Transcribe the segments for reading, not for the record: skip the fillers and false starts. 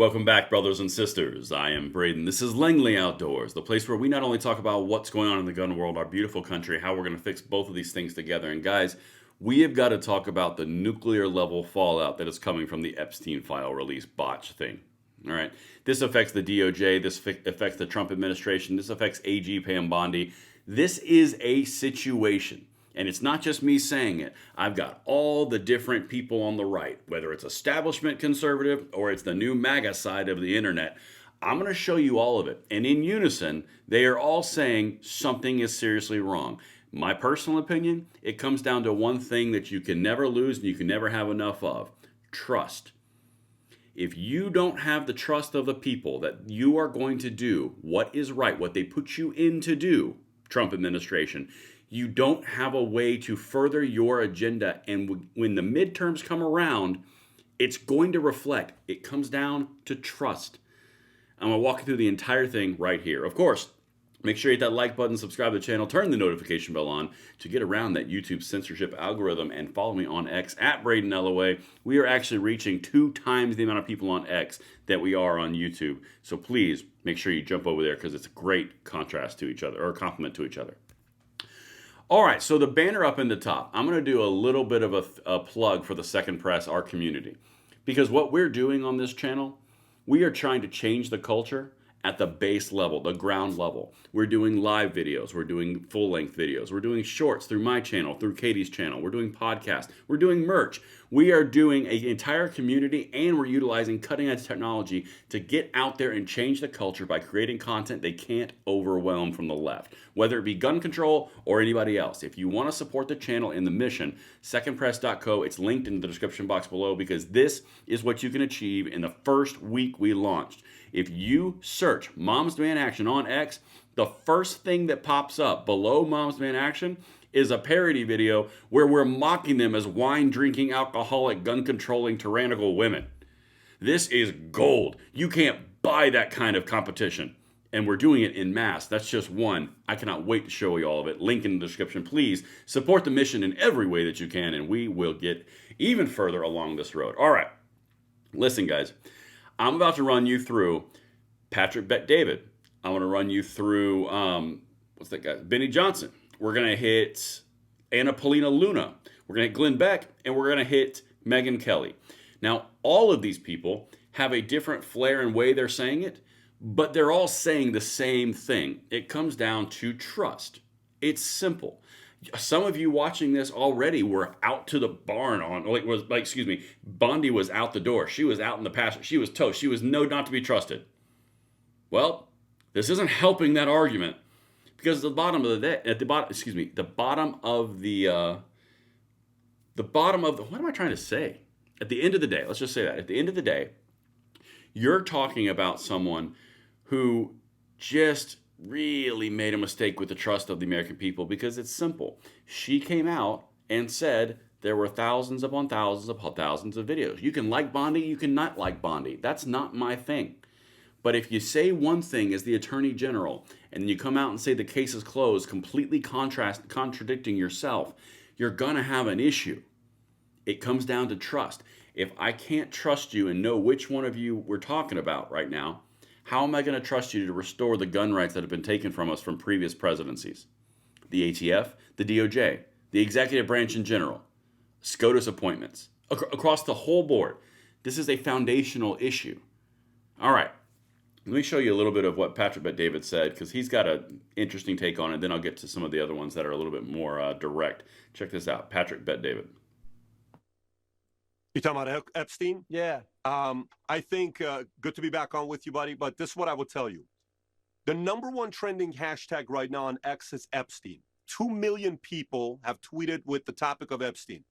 Welcome back, brothers and sisters. I am Braden. This is Langley Outdoors, the place where we not only talk about what's going on in the gun world, our beautiful country, how we're going to fix both of these things together. And guys, we have got to talk about the nuclear level fallout that is coming from the Epstein file release botch thing. All right. This affects the DOJ. This affects the Trump administration. This affects AG Pam Bondi. This is a situation. And it's not just me saying it. I've got all the different people on the right, whether it's establishment conservative or it's the new MAGA side of the internet. I'm going to show you all of it. And in unison, they are all saying something is seriously wrong. My personal opinion, it comes down to one thing that you can never lose and you can never have enough of: trust. If you don't have the trust of the people that you are going to do what is right, what they put you in to do, Trump administration, you don't have a way to further your agenda. And when the midterms come around, it's going to reflect. It comes down to trust. I'm going to walk you through the entire thing right here. Of course, make sure you hit that like button, subscribe to the channel, turn the notification bell on to get around that YouTube censorship algorithm, and follow me on X at Braden LOA. We are actually reaching 2 times the amount of people on X that we are on YouTube. So please make sure you jump over there because it's a great contrast to each other, or a compliment to each other. All right, so the banner up in the top, I'm going to do a little bit of a plug for the Second Press, our community. Because what we're doing on this channel, we are trying to change the culture at the base level, the ground level. We're doing live videos. We're doing full-length videos. We're doing shorts through my channel, through Katie's channel. We're doing podcasts. We're doing merch. We are doing an entire community, and we're utilizing cutting-edge technology to get out there and change the culture by creating content they can't overwhelm from the left, whether it be gun control or anybody else. If you want to support the channel and the mission, secondpress.co, it's linked in the description box below, because this is what you can achieve in the first week we launched. If you search Mom's Man Action on X, the first thing that pops up below Mom's Man Action is a parody video where we're mocking them as wine-drinking, alcoholic, gun-controlling, tyrannical women. This is gold. You can't buy that kind of competition. And we're doing it in mass. That's just one. I cannot wait to show you all of it. Link in the description. Please support the mission in every way that you can, and we will get even further along this road. All right. Listen, guys. I'm about to run you through Patrick Bet-David. I'm going to run you through, what's that guy? Benny Johnson. We're going to hit Anna Paulina Luna. We're going to hit Glenn Beck, and we're going to hit Megyn Kelly. Now, all of these people have a different flair and way they're saying it, but they're all saying the same thing. It comes down to trust. It's simple. Some of you watching this already were out to the barn on, Bondi was out the door. She was out in the pasture. She was toast. She was not to be trusted. Well, this isn't helping that argument, because at the bottom of what am I trying to say? At the end of the day, let's just say that. At the end of the day, you're talking about someone who just really made a mistake with the trust of the American people, because it's simple. She came out and said there were thousands upon thousands upon thousands of videos. You can like Bondi, you can not like Bondi. That's not my thing. But if you say one thing as the Attorney General, and then you come out and say the case is closed, completely contradicting yourself, you're going to have an issue. It comes down to trust. If I can't trust you and know which one of you we're talking about right now, how am I going to trust you to restore the gun rights that have been taken from us from previous presidencies? The ATF, the DOJ, the executive branch in general, SCOTUS appointments, across the whole board. This is a foundational issue. All right, let me show you a little bit of what Patrick Bet-David said, because he's got an interesting take on it. Then I'll get to some of the other ones that are a little bit more direct. Check this out, Patrick Bet-David. You talking about Epstein? Yeah. I think good to be back on with you, buddy. But this is what I will tell you. The #1 trending hashtag right now on X is Epstein. 2 million people have tweeted with the topic of Epstein.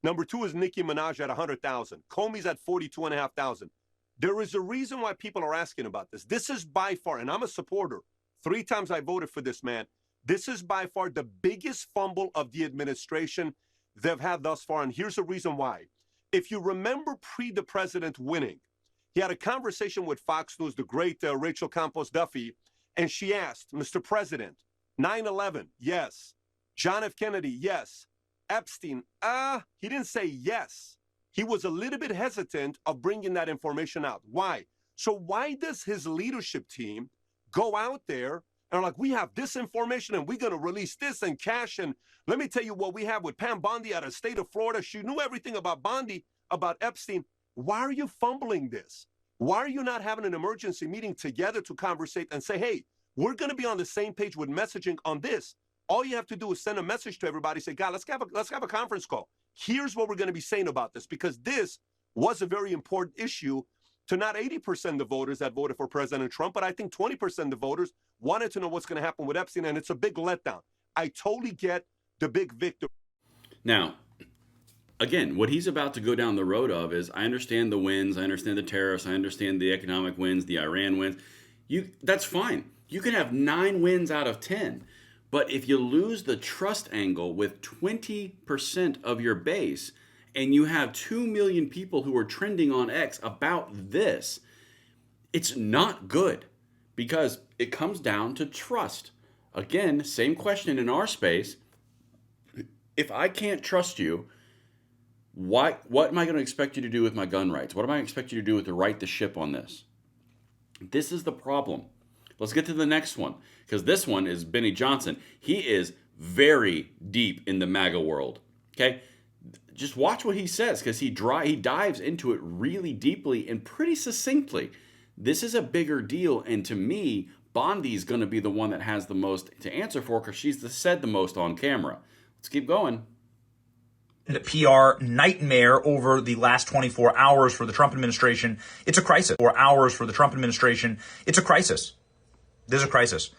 #2 is Nicki Minaj at 100,000. Comey's at 42,500. There is a reason why people are asking about this. This is by far, and I'm a supporter. 3 times I voted for this man. This is by far the biggest fumble of the administration they've had thus far. And here's the reason why. If you remember the president winning, he had a conversation with Fox News, the great Rachel Campos Duffy, and she asked, Mr. President, 9/11, yes. John F. Kennedy, yes. Epstein, he didn't say yes. He was a little bit hesitant of bringing that information out. Why? So why does his leadership team go out there and are like, we have this information and we're going to release this and cash? And let me tell you what we have with Pam Bondi out of the state of Florida. She knew everything about Bondi, about Epstein. Why are you fumbling this? Why are you not having an emergency meeting together to conversate and say, hey, we're going to be on the same page with messaging on this? All you have to do is send a message to everybody, say, God, let's have a conference call. Here's what we're going to be saying about this, because this was a very important issue to not 80% of the voters that voted for President Trump, but I think 20% of the voters wanted to know what's going to happen with Epstein, and it's a big letdown. I totally get the big victim. Now, again, what he's about to go down the road of is, I understand the wins, I understand the tariffs, I understand the economic wins, the Iran wins. That's fine. You can have 9 wins out of 10. But if you lose the trust angle with 20% of your base, and you have 2 million people who are trending on X about this, it's not good, because it comes down to trust. Again, same question in our space. If I can't trust you, what am I going to expect you to do with my gun rights? What am I going to expect you to do with the right to ship on this? This is the problem. Let's get to the next one, because this one is Benny Johnson. He is very deep in the MAGA world. Okay? Just watch what he says, because he dives into it really deeply and pretty succinctly. This is a bigger deal, and to me, Bondi's going to be the one that has the most to answer for, because she's said the most on camera. Let's keep going. The PR nightmare over the last 24 hours for the Trump administration. It's a crisis. 4 hours for the Trump administration. It's a crisis. There's a crisis.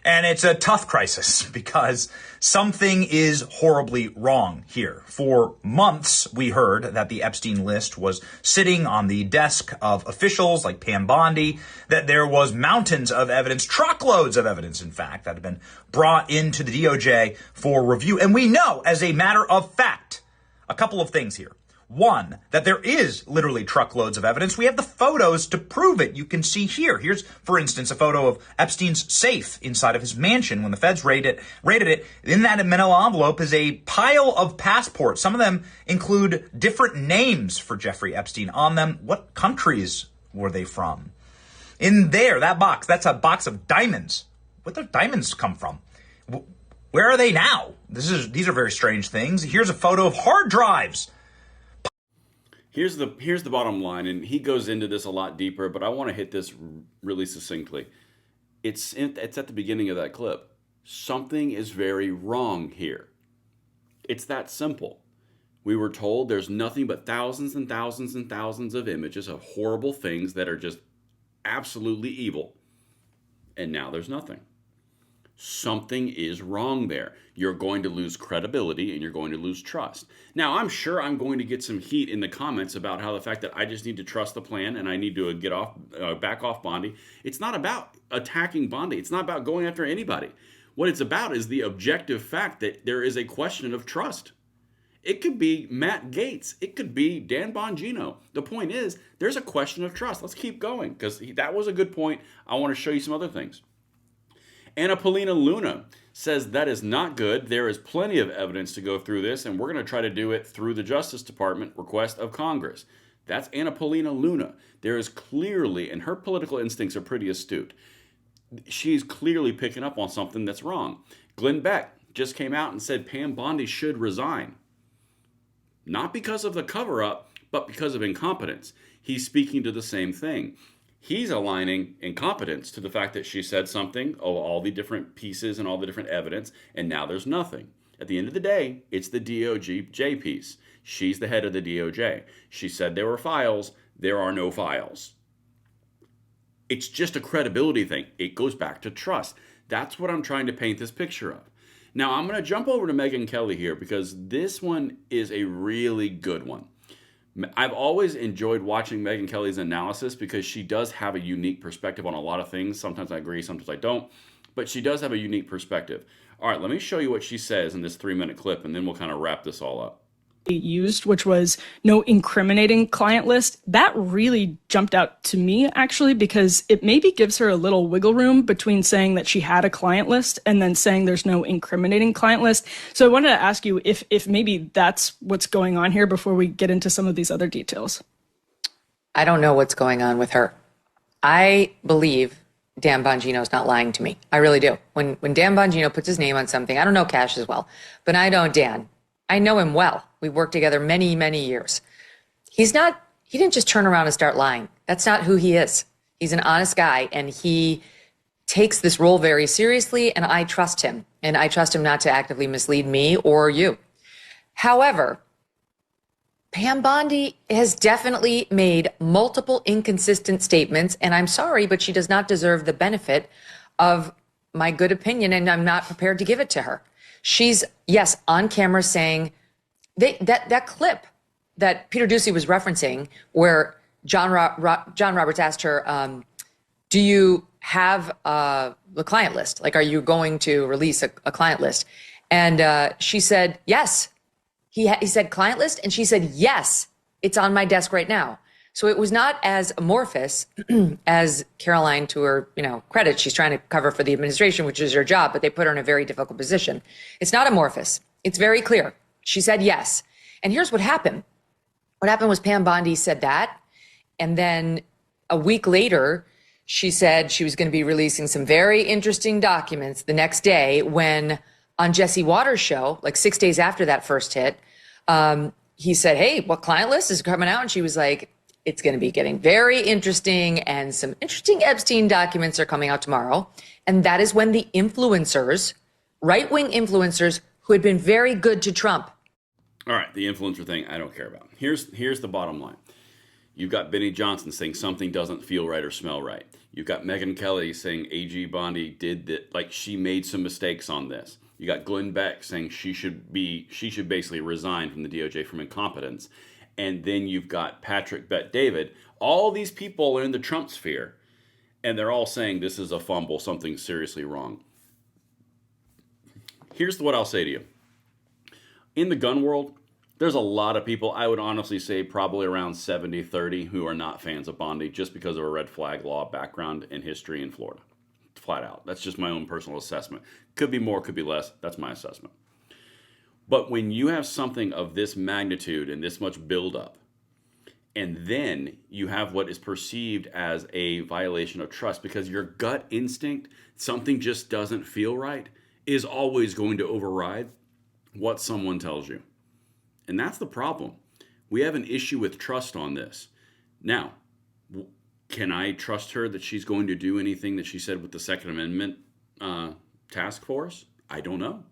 And it's a tough crisis, because something is horribly wrong here. For months, we heard that the Epstein list was sitting on the desk of officials like Pam Bondi, that there was mountains of evidence, truckloads of evidence, in fact, that had been brought into the DOJ for review. And we know, as a matter of fact, a couple of things here. One, that there is literally truckloads of evidence. We have the photos to prove it. You can see here. Here's, for instance, a photo of Epstein's safe inside of his mansion when the feds raided it. In that manila envelope is a pile of passports. Some of them include different names for Jeffrey Epstein on them. What countries were they from? In there, that box, that's a box of diamonds. Where do diamonds come from? Where are they now? These are very strange things. Here's a photo of hard drives. Here's the bottom line, and he goes into this a lot deeper, but I want to hit this really succinctly. It's at the beginning of that clip. Something is very wrong here. It's that simple. We were told there's nothing but thousands and thousands and thousands of images of horrible things that are just absolutely evil. And now there's nothing. Something is wrong there. You're going to lose credibility and you're going to lose trust. Now, I'm sure I'm going to get some heat in the comments about how the fact that I just need to trust the plan and I need to back off Bondi. It's not about attacking Bondi. It's not about going after anybody. What it's about is the objective fact that there is a question of trust. It could be Matt Gaetz. It could be Dan Bongino. The point is, there's a question of trust. Let's keep going, because that was a good point. I want to show you some other things. Anna Paulina Luna says that is not good. There is plenty of evidence to go through this, and we're going to try to do it through the Justice Department request of Congress. That's Anna Paulina Luna. There is clearly, and her political instincts are pretty astute, she's clearly picking up on something that's wrong. Glenn Beck just came out and said Pam Bondi should resign. Not because of the cover-up, but because of incompetence. He's speaking to the same thing. He's aligning incompetence to the fact that she said something, all the different pieces and all the different evidence, and now there's nothing. At the end of the day, it's the DOJ piece. She's the head of the DOJ. She said there were files. There are no files. It's just a credibility thing. It goes back to trust. That's what I'm trying to paint this picture of. Now, I'm going to jump over to Megyn Kelly here, because this one is a really good one. I've always enjoyed watching Megyn Kelly's analysis, because she does have a unique perspective on a lot of things. Sometimes I agree, sometimes I don't, but she does have a unique perspective. All right, let me show you what she says in this 3-minute clip, and then we'll kind of wrap this all up. Used, which was no incriminating client list, that really jumped out to me, actually, because it maybe gives her a little wiggle room between saying that she had a client list and then saying there's no incriminating client list. So I wanted to ask you if maybe that's what's going on here before we get into some of these other details. I don't know what's going on with her. I believe Dan Bongino's not lying to me. I really do. When Dan Bongino puts his name on something, I don't know Cash as well, but I know Dan. I know him well. We worked together many, many years. He didn't just turn around and start lying. That's not who he is. He's an honest guy, and he takes this role very seriously, and I trust him. And I trust him not to actively mislead me or you. However, Pam Bondi has definitely made multiple inconsistent statements, and I'm sorry, but she does not deserve the benefit of my good opinion, and I'm not prepared to give it to her. She's, yes, on camera saying that clip that Peter Doocy was referencing, where John Roberts asked her, do you have the client list? Like, are you going to release a client list? And she said, yes. He said client list, and she said, yes, it's on my desk right now. So it was not as amorphous as Caroline, to her credit. She's trying to cover for the administration, which is her job, but they put her in a very difficult position. It's not amorphous. It's very clear. She said yes. And here's what happened. What happened was Pam Bondi said that, and then a week later, she said she was going to be releasing some very interesting documents the next day, when on Jesse Waters' show, like 6 days after that first hit, he said, hey, what client list is coming out? And she was like, it's going to be getting very interesting, and some interesting Epstein documents are coming out tomorrow. And that is when the influencers, right-wing influencers who had been very good to Trump. All right, the influencer thing, I don't care about. Here's the bottom line. You've got Benny Johnson saying something doesn't feel right or smell right. You've got Megyn Kelly saying AG Bondi did that, like she made some mistakes on this. You got Glenn Beck saying she should basically resign from the DOJ from incompetence. And then you've got Patrick Bet-David. All these people are in the Trump sphere, and they're all saying this is a fumble, something seriously wrong. Here's what I'll say to you. In the gun world, there's a lot of people, I would honestly say probably around 70-30, who are not fans of Bondi just because of a red flag law background and history in Florida. Flat out. That's just my own personal assessment. Could be more, could be less. That's my assessment. But when you have something of this magnitude and this much buildup, and then you have what is perceived as a violation of trust because your gut instinct, something just doesn't feel right, is always going to override what someone tells you. And that's the problem. We have an issue with trust on this. Now, can I trust her that she's going to do anything that she said with the Second Amendment task force? I don't know.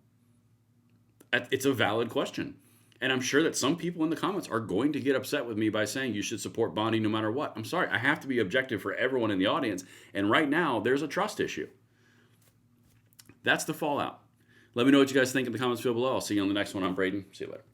It's a valid question. And I'm sure that some people in the comments are going to get upset with me by saying you should support Bondi no matter what. I'm sorry. I have to be objective for everyone in the audience. And right now, there's a trust issue. That's the fallout. Let me know what you guys think in the comments below. I'll see you on the next one. I'm Braden. See you later.